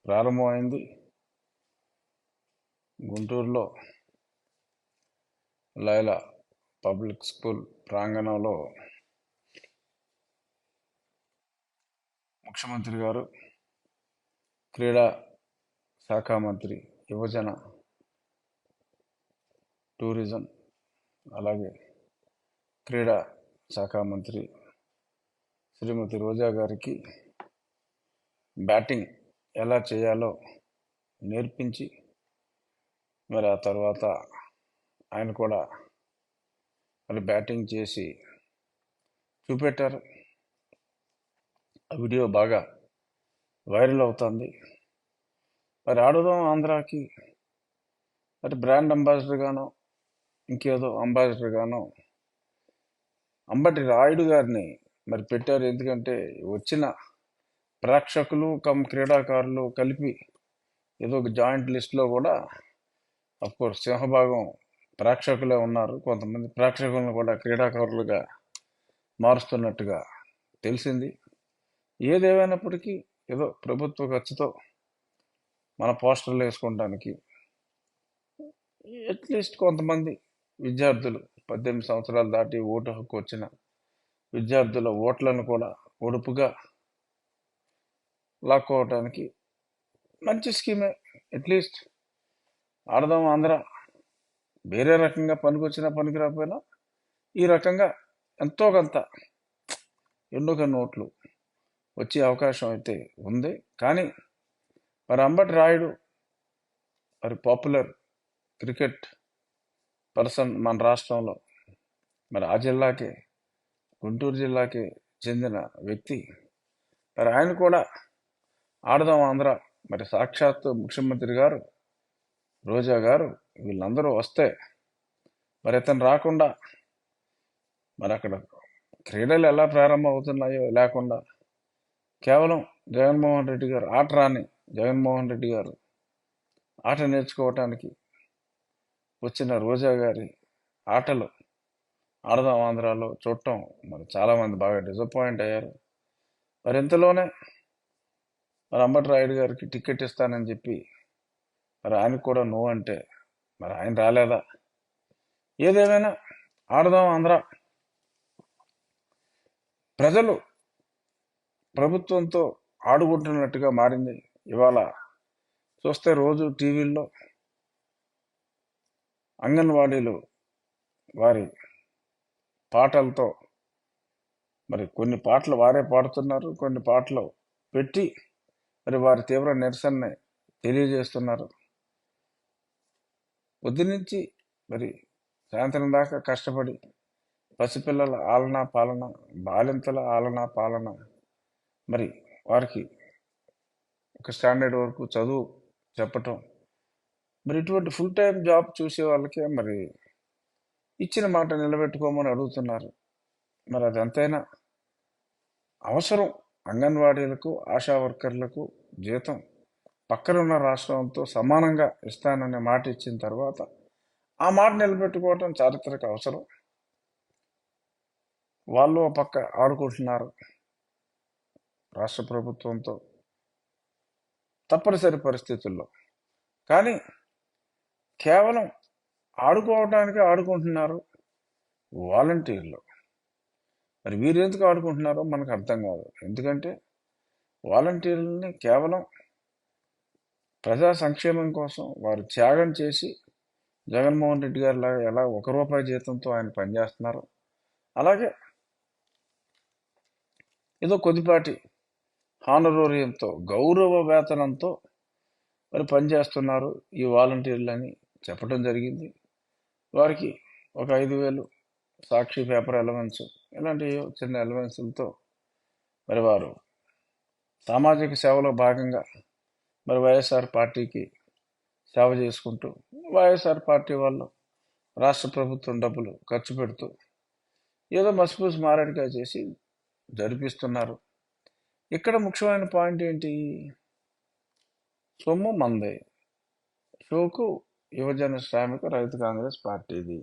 ప్రారంభమైంది. గుంటూరులో Laila public school ప్రాంగణంలో ముఖ్యమంత్రి గారు, క్రీడా శాఖ మంత్రి, యువజన, టూరిజం, అలాగే క్రీడా శాఖ మంత్రి శ్రీమతి రోజా గారికి బ్యాటింగ్ ఎలా చేయాలో నేర్పించి మరి ఆ తర్వాత ఆయన కూడా మరి బ్యాటింగ్ చేసి చూపెట్టారు. ఆ వీడియో బాగా వైరల్ అవుతుంది. మరి ఆడుదాం ఆంధ్రాకి మరి బ్రాండ్ అంబాసిడర్ గానో ఇంకేదో అంబాసిడర్ గానో అంబటి రాయుడు గారిని మరి పెట్టారు. ఎందుకంటే వచ్చిన ప్రేక్షకులు కమ్ క్రీడాకారులు కలిపి ఏదో ఒక జాయింట్ లిస్ట్లో కూడా అఫ్కోర్స్ సింహభాగం ప్రేక్షకులే ఉన్నారు. కొంతమంది ప్రేక్షకులను కూడా క్రీడాకారులుగా మారుస్తున్నట్టుగా తెలిసింది. ఏదేమైనప్పటికీ ఏదో ప్రభుత్వ ఖర్చుతో మన పోస్టర్లు వేసుకోవడానికి అట్లీస్ట్ కొంతమంది విద్యార్థులు 18 సంవత్సరాలు దాటి ఓటు హక్కు వచ్చిన విద్యార్థుల ఓట్లను కూడా ఒడుపుగా లాక్కోవటానికి మంచి స్కీమే. అట్లీస్ట్ ఆడదాం ఆంధ్ర వేరే రకంగా పనికొచ్చినా పనికిరాకపోయినా ఈ రకంగా ఎంతో కొంత ఎన్నుక నోట్లు వచ్చే అవకాశం అయితే ఉంది. కానీ మరి అంబటి రాయుడు మరి పాపులర్ క్రికెట్ పర్సన్ మన రాష్ట్రంలో, మరి ఆ జిల్లాకే, గుంటూరు జిల్లాకే చెందిన వ్యక్తి. మరి ఆయన కూడా ఆడదాం ఆంధ్ర మరి సాక్షాత్తు ముఖ్యమంత్రి గారు, రోజా గారు వీళ్ళందరూ వస్తే మరి ఇతను రాకుండా మరి అక్కడ క్రీడలు ఎలా ప్రారంభం అవుతున్నాయో లేకుండా కేవలం జగన్మోహన్ రెడ్డి గారు ఆట రాని జగన్మోహన్ రెడ్డి గారు ఆట నేర్చుకోవటానికి వచ్చిన రోజా గారి ఆటలు ఆడదాం ఆంధ్రాలో చూడటం మరి చాలామంది బాగా డిసప్పాయింట్ అయ్యారు. మరి ఇంతలోనే మరి అంబటి రాయుడు గారికి టికెట్ ఇస్తానని చెప్పి మరి ఆయనకు కూడా నో అంటే మరి ఆయన రాలేదా? ఏదేమైనా ఆడదాం ఆంధ్ర ప్రజలు ప్రభుత్వంతో ఆడుకుంటున్నట్టుగా మారింది. ఇవాళ చూస్తే రోజు టీవీల్లో అంగన్వాడీలు వారి పాటలతో మరి కొన్ని పాటలు వారే పాడుతున్నారు, కొన్ని పాటలు పెట్టి మరి వారి తీవ్ర నిరసనని తెలియజేస్తున్నారు. పొద్దునుంచి మరి సాయంత్రం దాకా కష్టపడి పసిపిల్లల ఆలన పాలన, బాలింతల ఆలన పాలన, మరి వారికి ఒక స్టాండర్డ్ వరకు చదువు చెప్పటం, మరి ఇటువంటి ఫుల్ టైం జాబ్ చూసే వాళ్ళకే మరి ఇచ్చిన మాట నిలబెట్టుకోమని అడుగుతున్నారు. మరి అది ఎంతైనా అవసరం. అంగన్వాడీలకు, ఆశా వర్కర్లకు జీతం పక్కనున్న రాష్ట్రంతో సమానంగా ఇస్తాననే మాట ఇచ్చిన తర్వాత ఆ మాట నిలబెట్టుకోవటం చారిత్రక అవసరం. వాళ్ళు ఆ పక్క ఆడుకుంటున్నారు రాష్ట్ర ప్రభుత్వంతో తప్పనిసరి పరిస్థితుల్లో. కానీ కేవలం ఆడుకోవటానికి ఆడుకుంటున్నారు వాలంటీర్లు. మరి వీరు ఎందుకు ఆడుకుంటున్నారో మనకు అర్థం కాదు. ఎందుకంటే వాలంటీర్లని కేవలం ప్రజా సంక్షేమం కోసం వారు త్యాగం చేసి జగన్మోహన్ రెడ్డి గారి లాగా ఎలా ₹1 జీతంతో ఆయన పనిచేస్తున్నారు, అలాగే ఏదో కొద్దిపాటి హానరోరియంతో, గౌరవ వేతనంతో మరి పనిచేస్తున్నారు ఈ వాలంటీర్లు అని చెప్పడం జరిగింది. వారికి ఒక 5,000 సాక్షి పేపర్ అలవెన్స్, ఇలాంటి చిన్న అలవెన్సులతో మరి వారు సామాజిక సేవలో భాగంగా మరి వైఎస్ఆర్ పార్టీకి సేవ చేసుకుంటూ వైఎస్ఆర్ పార్టీ వాళ్ళు రాష్ట్ర ప్రభుత్వం డబ్బులు ఖర్చు పెడుతూ ఏదో మసిపూసి మారేడుకాయ చేసి జరిపిస్తున్నారు. ఇక్కడ ముఖ్యమైన పాయింట్ ఏంటి? సొమ్ము మందే, షోకు యువజన శ్రామిక రైతు కాంగ్రెస్ పార్టీది.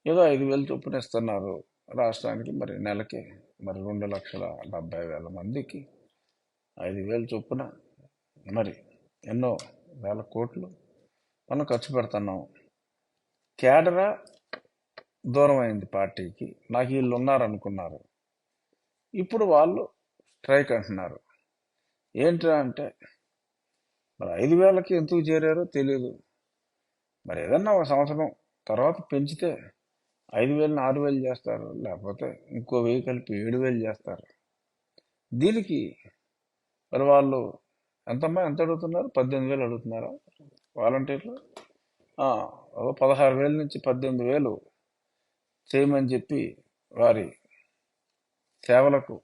ఏదో 5,000 చొప్పున ఇస్తున్నారు రాష్ట్రానికి. మరి నెలకి మరి 2,70,000 మందికి 5,000 చొప్పున మరి ఎన్నో వేల కోట్లు మనం ఖర్చు పెడుతున్నాం. కేడరా దూరం అయింది పార్టీకి. నాకు వీళ్ళు ఉన్నారనుకున్నారు. ఇప్పుడు వాళ్ళు స్ట్రైక్ అంటున్నారు. ఏంట్రా అంటే మరి 5,000కి ఎందుకు చేరారో తెలియదు. మరి ఏదన్నా ఒక సంవత్సరం తర్వాత పెంచితే 5,000ని 6,000 చేస్తారు, లేకపోతే ఇంకో 1,000 కలిపి 7,000 చేస్తారు. దీనికి మరి వాళ్ళు ఎంత అడుగుతున్నారు? 18,000 అడుగుతున్నారా వాలంటీర్లు? ఓ 16,000 నుంచి 18,000 చేయమని చెప్పి వారి సేవలకు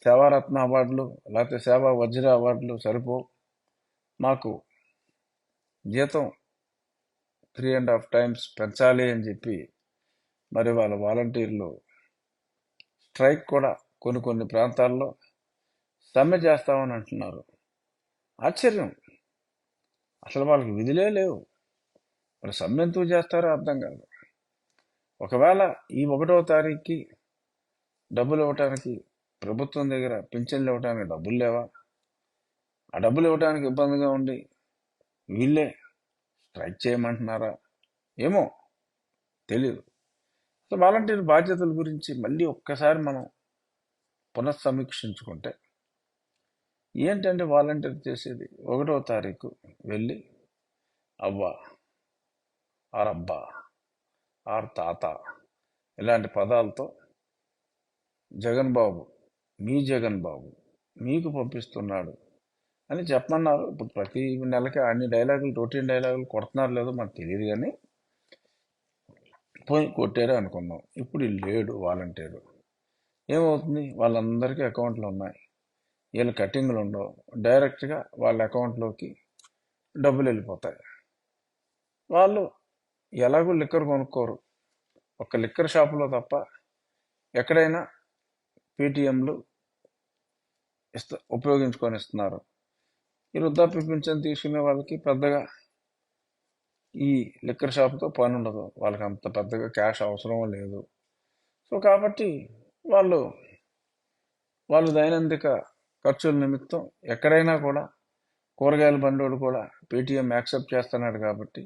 సేవారత్న అవార్డులు లేకపోతే సేవా వజ్ర అవార్డులు సరిపో, మాకు జీతం 3.5 times పెంచాలి అని చెప్పి మరి వాళ్ళ వాలంటీర్లు స్ట్రైక్ కూడా కొన్ని ప్రాంతాల్లో సమ్మె చేస్తామని అంటున్నారు. ఆశ్చర్యం, అసలు వాళ్ళకి విధులే లేవు. మరి సమ్మె ఎందుకు చేస్తారో అర్థం కాదు. ఒకవేళ ఈ 1వ తారీఖుకి డబ్బులు ఇవ్వటానికి ప్రభుత్వం దగ్గర పింఛన్లు ఇవ్వడానికి డబ్బులు లేవా? ఆ డబ్బులు ఇవ్వడానికి ఇబ్బందిగా ఉండి వీళ్ళే స్ట్రైక్ చేయమంటున్నారా? ఏమో తెలీదు. సో వాలంటీర్ బాధ్యతల గురించి మళ్ళీ ఒక్కసారి మనం పునఃసమీక్షించుకుంటే ఏంటంటే వాలంటీర్ చేసేది 1వ తారీఖు వెళ్ళి అవ్వ, ఆరబ్బా, ఆర్ తాత ఇలాంటి పదాలతో జగన్ బాబు, మీ జగన్ బాబు మీకు పంపిస్తున్నాడు అని చెప్పమన్నారు. ఇప్పుడు ప్రతి నెలకి అన్ని డైలాగులు, రొటీన్ డైలాగులు కొడుతున్నారు లేదో మనకు తెలియదు, కానీ పోయి కొట్టారు అనుకున్నాం. ఇప్పుడు లేడు వాలంటీరు. ఏమవుతుంది? వాళ్ళందరికీ అకౌంట్లు ఉన్నాయి, వీళ్ళ కట్టింగ్లు ఉండవు, డైరెక్ట్గా వాళ్ళ అకౌంట్లోకి డబ్బులు వెళ్ళిపోతాయి. వాళ్ళు ఎలాగో లిక్కర్ కొనుక్కోరు, ఒక లిక్కర్ షాపులో తప్ప ఎక్కడైనా పేటిఎంలు ఉపయోగించుకొని ఇస్తున్నారు. ఈ వృద్ధాప్య పింఛన్ తీసుకునే వాళ్ళకి పెద్దగా ఈ లిక్కర్ షాప్తో పని ఉండదు, వాళ్ళకి అంత పెద్దగా క్యాష్ అవసరం లేదు. సో కాబట్టి వాళ్ళు దైనందిక ఖర్చుల నిమిత్తం ఎక్కడైనా కూడా కూరగాయల బండోడు కూడా పేటిఎం యాక్సెప్ట్ చేస్తున్నాడు కాబట్టి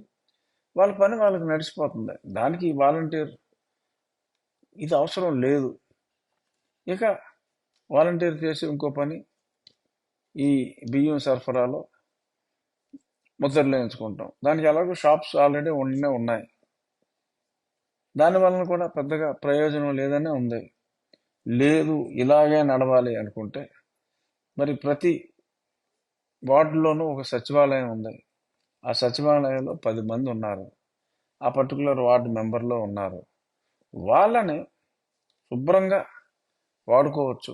వాళ్ళ పని వాళ్ళకి నడిచిపోతుంది. దానికి వాలంటీర్ ఇది అవసరం లేదు. ఇక వాలంటీర్ చేసి ఇంకో పని ఈ బియ్యం సరఫరాలో ముద్రలు వేయించుకుంటాం. దానికి ఎలాగో షాప్స్ ఆల్రెడీ ఉన్నాయి, దానివలన కూడా పెద్దగా ప్రయోజనం లేదనే ఉంది. లేదు ఇలాగే నడవాలి అనుకుంటే మరి ప్రతి వార్డులోనూ ఒక సచివాలయం ఉంది. ఆ సచివాలయంలో 10 మంది ఉన్నారు, ఆ పర్టికులర్ వార్డు మెంబర్లో ఉన్నారు. వాళ్ళని శుభ్రంగా వాడుకోవచ్చు.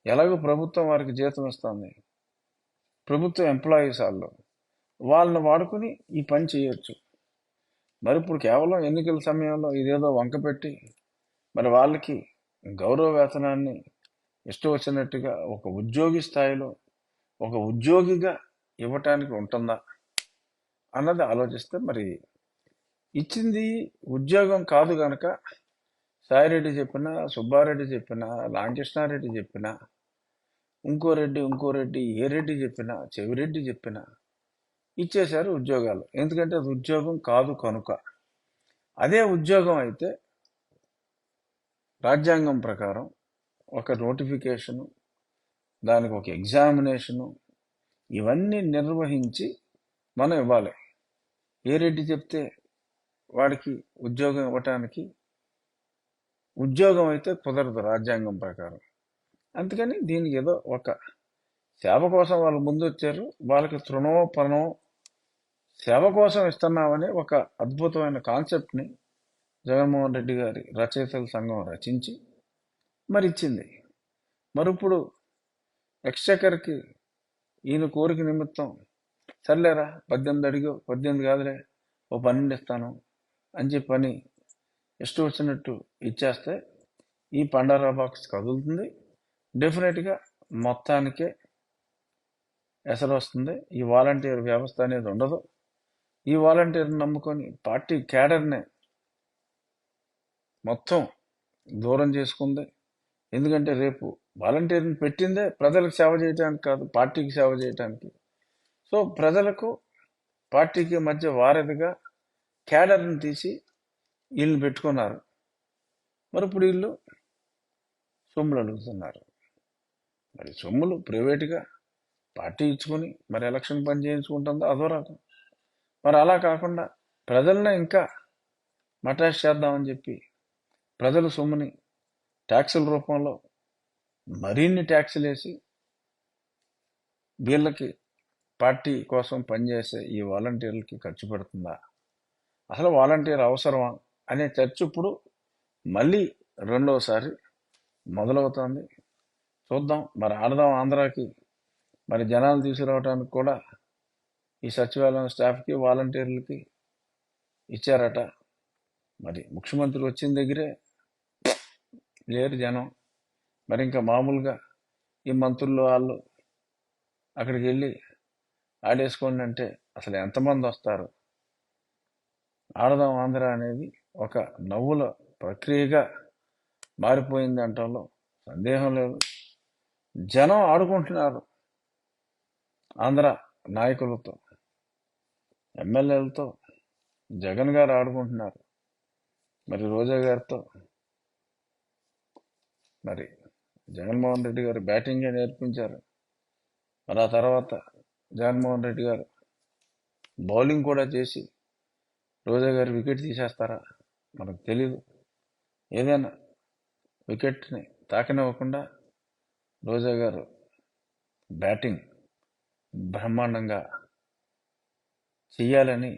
ఎలాగో ప్రభుత్వం వారికి జీతం ఇస్తుంది, ప్రభుత్వ ఎంప్లాయీస్ వాళ్ళని వాడుకుని ఈ పని చేయొచ్చు. మరి ఇప్పుడు కేవలం ఎన్నికల సమయంలో ఇదేదో వంక పెట్టి మరి వాళ్ళకి గౌరవ వేతనాన్ని ఇష్టం వచ్చినట్టుగా ఒక ఉద్యోగి స్థాయిలో ఒక ఉద్యోగిగా ఇవ్వటానికి ఉంటుందా అన్నది ఆలోచిస్తే, మరి ఇచ్చింది ఉద్యోగం కాదు కనుక సాయిరెడ్డి చెప్పినా, సుబ్బారెడ్డి చెప్పినా, రామకృష్ణారెడ్డి చెప్పినా, ఇంకో రెడ్డి ఏ రెడ్డి చెప్పినా, చెవిరెడ్డి చెప్పినా ఇచ్చేశారు ఉద్యోగాలు. ఎందుకంటే అది ఉద్యోగం కాదు కనుక. అదే ఉద్యోగం అయితే రాజ్యాంగం ప్రకారం ఒక నోటిఫికేషను, దానికి ఒక ఎగ్జామినేషను, ఇవన్నీ నిర్వహించి మనం ఇవ్వాలి. ఏ రెడ్డి చెప్తే వాడికి ఉద్యోగం ఇవ్వటానికి ఉద్యోగం అయితే కుదరదు రాజ్యాంగం ప్రకారం. అందుకని దీనికి ఏదో ఒక సేవ కోసం వాళ్ళు ముందు వచ్చారు, వాళ్ళకి తృణో పనో సేవ కోసం ఇస్తున్నామని ఒక అద్భుతమైన కాన్సెప్ట్ని జగన్మోహన్ రెడ్డి గారి రచయితల సంఘం రచించి మరి ఇచ్చింది. మరి ఇప్పుడు ఎక్స్చెకర్కి ఈయన కోరిక నిమిత్తం సర్లేరా 18 అడిగో, 18 కాదులే ఓ 12 ఇస్తాను అని చెప్పని ఇష్టం వచ్చినట్టు ఇచ్చేస్తే ఈ పండరా బాక్స్ కదులుతుంది. డెఫినెట్గా మొత్తానికే ఎసరు వస్తుంది. ఈ వాలంటీర్ వ్యవస్థ అనేది ఉండదు. ఈ వాలంటీర్ని నమ్ముకొని పార్టీ క్యాడర్నే మొత్తం దూరం చేసుకుంది. ఎందుకంటే రేపు వాలంటీర్ని పెట్టిందే ప్రజలకు సేవ చేయడానికి కాదు, పార్టీకి సేవ చేయడానికి. సో ప్రజలకు పార్టీకి మధ్య వారధిగా క్యాడర్ని తీసి వీళ్ళని పెట్టుకున్నారు. మరి ఇప్పుడు వీళ్ళు సొమ్ములు అడుగుతున్నారు. మరి సొమ్ములు ప్రైవేటుగా పార్టీ ఇచ్చుకొని మరి ఎలక్షన్ పని చేయించుకుంటుందో అదో రకం. మరి అలా కాకుండా ప్రజలనే ఇంకా మటాష్ చేద్దామని చెప్పి ప్రజల సొమ్ముని ట్యాక్సుల రూపంలో మరిన్ని ట్యాక్సులు వేసి వీళ్ళకి పార్టీ కోసం పనిచేసే ఈ వాలంటీర్లకి ఖర్చు పెడుతుందా, అసలు వాలంటీర్ అవసరమా అనే చర్చ ఇప్పుడు మళ్ళీ రెండవసారి మొదలవుతోంది. చూద్దాం. మరి ఆడదాం ఆంధ్రాకి మరి జనాలు తీసుకురావడానికి కూడా ఈ సచివాలయం స్టాఫ్కి వాలంటీర్లకి ఇచ్చారట. మరి ముఖ్యమంత్రి వచ్చిన దగ్గరే లేరు జనం. మరి ఇంకా మామూలుగా ఈ మంత్రులు వాళ్ళు అక్కడికి వెళ్ళి ఆడేసుకోండి అంటే అసలు ఎంతమంది వస్తారు? ఆడదాం ఆంధ్ర అనేది ఒక నవ్వుల ప్రక్రియగా మారిపోయింది అంటంలో సందేహం లేదు. జనం ఆడుకుంటున్నారు ఆంధ్ర నాయకులతో, ఎమ్మెల్యేలతో. జగన్ గారు ఆడుకుంటున్నారు మరి రోజా గారితో. మరి జగన్మోహన్ రెడ్డి గారు బ్యాటింగే నేర్పించారు. మరి ఆ తర్వాత జగన్మోహన్ రెడ్డి గారు బౌలింగ్ కూడా చేసి రోజా గారు వికెట్ తీసేస్తారా మనకు తెలీదు. ఏదైనా వికెట్ని తాకనివ్వకుండా రోజా గారు బ్యాటింగ్ బ్రహ్మాండంగా చెయ్యాలని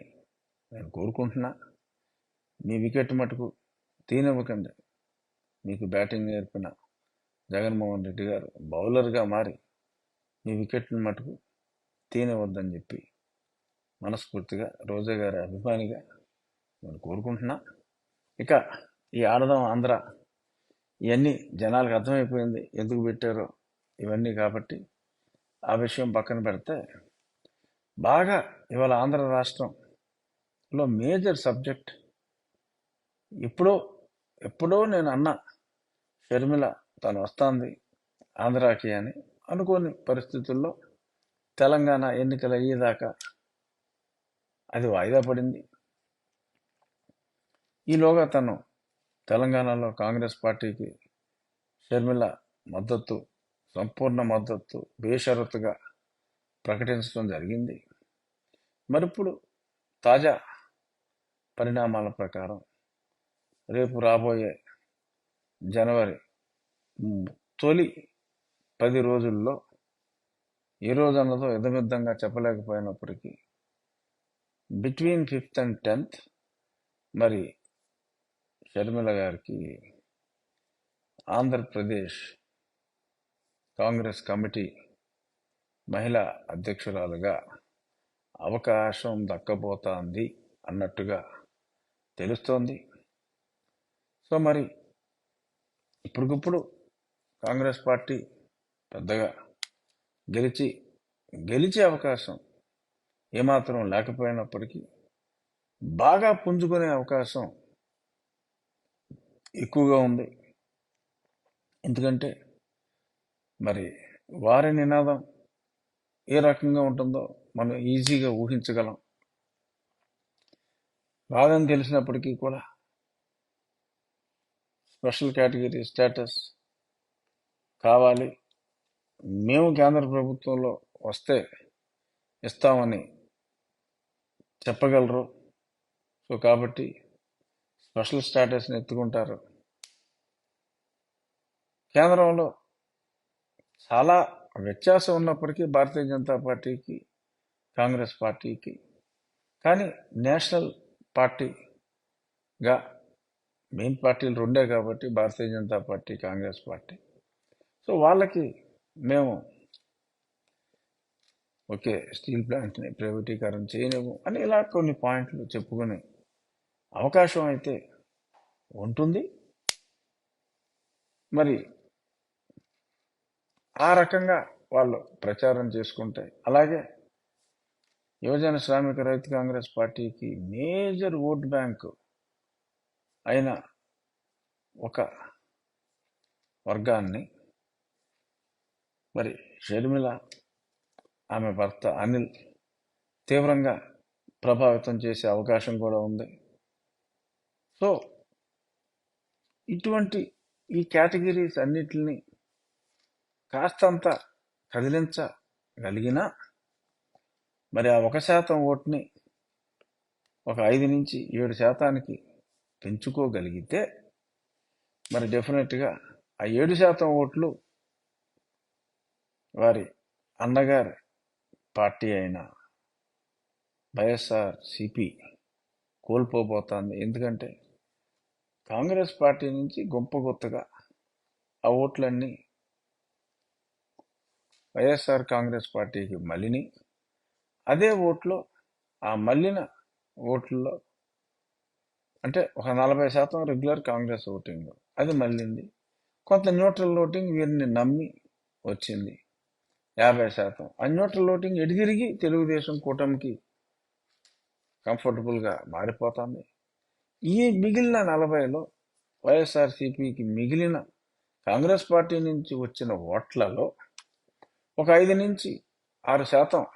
నేను కోరుకుంటున్నా. మీ వికెట్ మటుకు తీనివ్వకండి. మీకు బ్యాటింగ్ నేర్పిన జగన్మోహన్ రెడ్డి గారు బౌలర్గా మారి మీ వికెట్ని మటుకు తీనివ్వద్దని చెప్పి మనస్ఫూర్తిగా రోజా గారి అభిమానిగా నేను కోరుకుంటున్నా. ఇక ఈ ఆడదాం ఆంధ్ర ఇవన్నీ జనాలకు అర్థమైపోయింది ఎందుకు పెట్టారో ఇవన్నీ. కాబట్టి ఆ విషయం పక్కన పెడితే బాగా ఇవాళ ఆంధ్ర రాష్ట్రంలో మేజర్ సబ్జెక్ట్ ఎప్పుడో నేను అన్నా షర్మిల తను వస్తుంది ఆంధ్రాకి అని. అనుకోని పరిస్థితుల్లో తెలంగాణ ఎన్నికలు అయ్యేదాకా అది వాయిదా పడింది. ఈలోగా తను తెలంగాణలో కాంగ్రెస్ పార్టీకి షర్మిల మద్దతు, సంపూర్ణ మద్దతు బేషరతుగా ప్రకటించడం జరిగింది. మరిప్పుడు తాజా పరిణామాల ప్రకారం రేపు రాబోయే జనవరి తొలి 10 రోజుల్లో ఏ రోజన్నదో ఇదమిద్దంగా చెప్పలేకపోయినప్పటికీ బిట్వీన్ 5th and 10th మరి షర్మిల గారికి ఆంధ్రప్రదేశ్ కాంగ్రెస్ కమిటీ మహిళా అధ్యక్షురాలుగా అవకాశం దక్కబోతోంది అన్నట్టుగా తెలుస్తోంది. సో మరి ఇప్పటికిప్పుడు కాంగ్రెస్ పార్టీ పెద్దగా గెలిచే అవకాశం ఏమాత్రం లేకపోయినప్పటికీ బాగా పుంజుకునే అవకాశం ఎక్కువగా ఉంది. ఎందుకంటే మరి వారి నినాదం ఏ రకంగా ఉంటుందో మనం ఈజీగా ఊహించగలం. రాదని తెలిసినప్పటికీ కూడా స్పెషల్ కేటగిరీ స్టేటస్ కావాలి, మేము కేంద్ర ప్రభుత్వంలో వస్తే ఇస్తామని చెప్పగలరు. సో కాబట్టి స్పెషల్ స్టేటస్ని ఎత్తుకుంటారు. కేంద్రంలో చాలా వ్యత్యాసం ఉన్నప్పటికీ భారతీయ జనతా పార్టీకి కాంగ్రెస్ పార్టీకి, కానీ నేషనల్ పార్టీగా మెయిన్ పార్టీలు రెండే కాబట్టి Bharatiya Janata Party, Congress party. So వాళ్ళకి మేము ఓకే స్టీల్ ప్లాంట్ని ప్రైవేటీకరణ చేయలేము అని ఇలా కొన్ని పాయింట్లు చెప్పుకునే అవకాశం అయితే ఉంటుంది. మరి ఆ రకంగా వాళ్ళు ప్రచారం చేసుకుంటే, అలాగే యువజన శ్రామిక రైతు కాంగ్రెస్ పార్టీకి మేజర్ ఓట్ బ్యాంకు అయిన ఒక వర్గాన్ని మరి షర్మిల, ఆమె భర్త అనిల్ తీవ్రంగా ప్రభావితం చేసే అవకాశం కూడా ఉంది. సో ఇటువంటి ఈ కేటగిరీస్ అన్నిటిని కాస్తంత కదిలించగలిగినా మరి ఆ 1% ఓటుని ఒక 5 నుంచి 7% పెంచుకోగలిగితే మరి డెఫినెట్గా ఆ 7% ఓట్లు వారి అన్నగారి పార్టీ అయిన వైఎస్ఆర్ సిపి కోల్పోబోతోంది. ఎందుకంటే కాంగ్రెస్ పార్టీ నుంచి గొప్పగా ఆ ఓట్లన్నీ వైఎస్ఆర్ కాంగ్రెస్ పార్టీకి మళ్ళిని, అదే ఓట్లో ఆ మళ్ళిన ఓట్లలో అంటే ఒక 40% రెగ్యులర్ కాంగ్రెస్ ఓటింగ్ అది మళ్ళింది, కొంత న్యూట్రల్ ఓటింగ్ వీరిని నమ్మి వచ్చింది 50%. ఆ న్యూట్రల్ ఓటింగ్ ఎడిదిరిగి తెలుగుదేశం కూటమికి కంఫర్టబుల్గా మారిపోతుంది. ఈ మిగిలిన 40లో వైఎస్ఆర్సీపీకి మిగిలిన కాంగ్రెస్ పార్టీ నుంచి వచ్చిన ఓట్లలో ఒక 5 నుంచి 6%